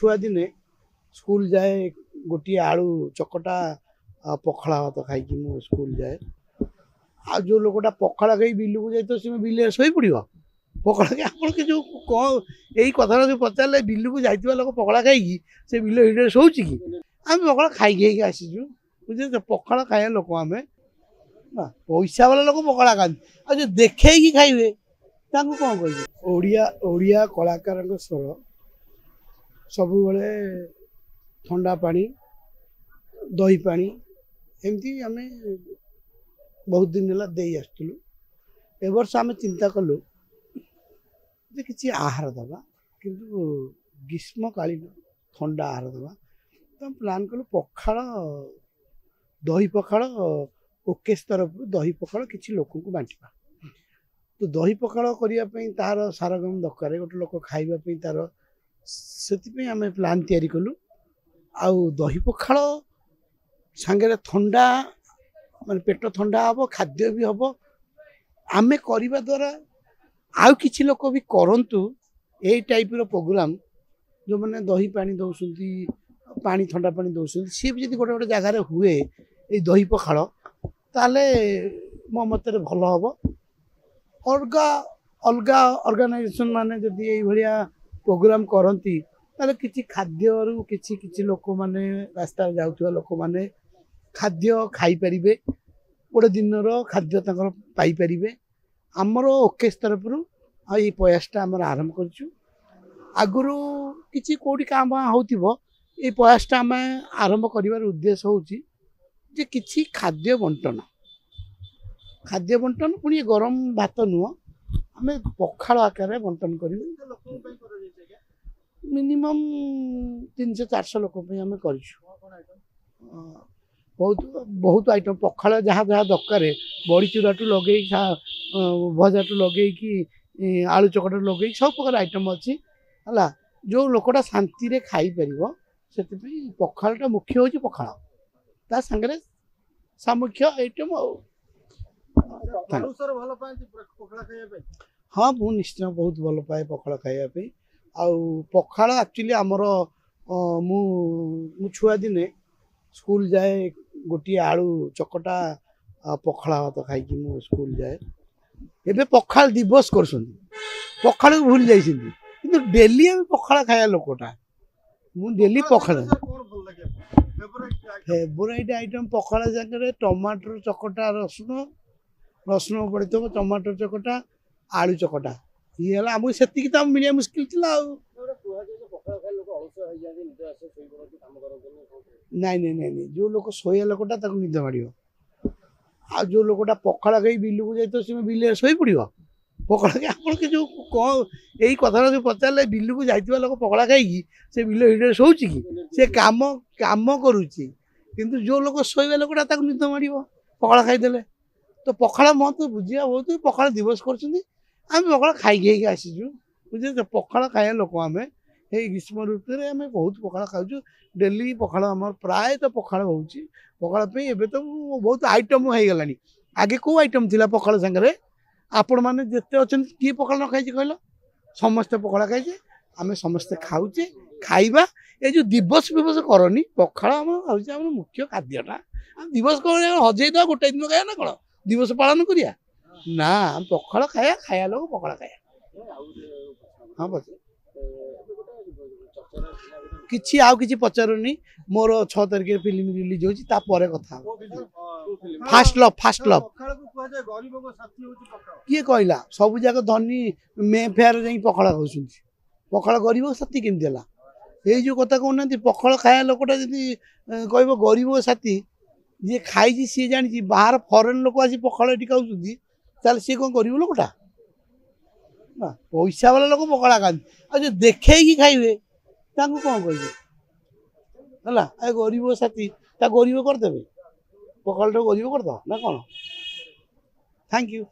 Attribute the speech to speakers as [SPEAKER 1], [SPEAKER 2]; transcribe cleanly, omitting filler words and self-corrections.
[SPEAKER 1] छुआ दिने स्कूल जाए गोटे आलू चकटा पखाड़ा भात खाई मु स्कूल जाए आ जो लोकटा पखाड़ा खाई बिल को जाए तो सी बिल शोई पड़ पखाड़ा के आप जो कौन यही कथा जो पचारे बिल को जाइए लोक पखाड़ा खाई से बिल हिट शोच कि आम पखाड़ा खाई आसीचु बुझे पखाड़ा खाया लोक आम पैसा वाला लोक पखाड़ा खाते आ जो देखे खाइबे कौन कह ओडिया कलाकार स्वर सब ठंडा पानी दही पानी एमती आम बहुत दिन है दे आसलु ए वर्ष आम चिंता कलु कि आहार दबा किंतु ग्रीष्मकालीन ठंडा आहार दबा तो हम प्लान कलु पखाड़ दही पखाड़ ओकेश तरफ दही पखाड़ किसी लोक को बांटा तो दही पखाड़ करने तार सारगम दरकार गोटे लोक खावाई तार से आम प्लान तैयारी कलु आउ दही पखाड़ सांगे ठंडा मान पेट ठंडा हम खाद्य भी हम आम करने द्वारा आउ किसी लोक भी करंतु यही टाइप प्रोग्राम जो मैंने दही पानी दौरान पानी ठंडा पानी दौरान सी भी गोटे गोटे जगार हुए ये दही पखाड़ ताले मो मत भल हम अलगा अलगा ऑर्गेनाइजेशन माने जदि यही भाया प्रोग्राम करती ताले किसी खाद्य किसी लोक मैंने रास्ता जाऊा लोक मैंने खाद्य खाई पारे गोटे दिन खाद्य पाइपर आमर ओकेश तरफ ये प्रयासटा आम आरंभ करूँ आगुरी किसी कौटी काम हो प्रयासटा आम आरंभ कर उद्देश्य हूँ कि खाद्य बंटन पुणी गरम भात नुह आम पखाड़ आकार बंटन कर मिनिमम 300-400 लोक आम कर बहुत बहुत आइटम पखाड़ जहाँ जहाँ दरकार बड़ी चूरा टू लगे भजा टू लगे कि आलू चकटा लगे सब प्रकार आइटम अच्छी है जो लोकटा शांति खाई पार से पखाड़टा मुख्य हूँ पखाड़ ता सांगे सामुख्य आइटम हाँ मुझे निश्चय बहुत भल पाए पखाड़ खायापी आउ पखाड़ एक्चुअली आमर मु छुआ दिने स्कूल जाए गोटे आलू चकटा पखाड़ा भात खाई मु स्कूल जाए एबे पखाड़ दिवस कर पखाड़ को भूल जाइए डेली आम पखाड़ खाया लोकटा मु डेली पखाड़ फेवरेट आइटम पखाड़ जगह टमाटर चकटा रसुण रसुण पड़ी थो टमाटर चकटा आलू चकटा ये आमको से तो मिले मुस्किल थी नाई नाई नाई जो लोक शोया लोकटा निद माड़ आ जो लोकटा पखाड़ खाई बिल को जाए तो सी बिल शोई पड़ पखाड़ के आप जो कौन यही कथा जो पचारे बिल को जाइए लोक पखाड़ खाई से बिल हिट शोच कि से काम काम करुच्ची किंतु जो लोक शोवा लोकटा निद माड़ पखाड़ खाईदे तो पखाड़ महत्व बुझा बहुत पखाड़ दिवस कर पखाड़ खाई आसीचु बुझे पखाड़ खाया लोक आम ये ग्रीष्म ऋतु में आम बहुत पखाड़ खाऊ डेली पखाड़ आम प्राय तो पखाड़ हो पखाड़ एवं तो बहुत आइटम हो गला आगे कौ आइटम थी पखाड़ सांगे आपण मैंने जिते अच्छा किए पखाड़ न खाई कहल समस्ते पखाड़ खाई आम समस्ते खाऊे खाइबा ये जो दिवस फवस करनी पखाड़ आम हूँ मुख्य खाद्यटा दिवस कौन हजेद गोटे दिन खाया ना कौन दिवस पालन करिया ना पखाड़ खाया खाया लोग पखाड़ खाया हाँ बस किसी आउ किसी पचारूनी मोर 6 तारिख फिल्म रिलीज होपर कथा फास्ट लव किए कहला सब जाक धनी मे फेयर जा पखाड़ खाऊँ पखाड़ गरीब साथी केमती है ये जो कथा कहना पखाड़ खाया लोकटा जी कह गरीब साथी जी खाई सी जानी बाहर फरेन लोक आसी पखाड़ ये खाऊँ सी कौन गरीब लोकटा पैसा वाला लोक पखाड़ खाते आ जो देखे खाइबे कौन कह गरीब साथी गरीब करदे पखाड़ गरीब करद ना कौन थैंक यू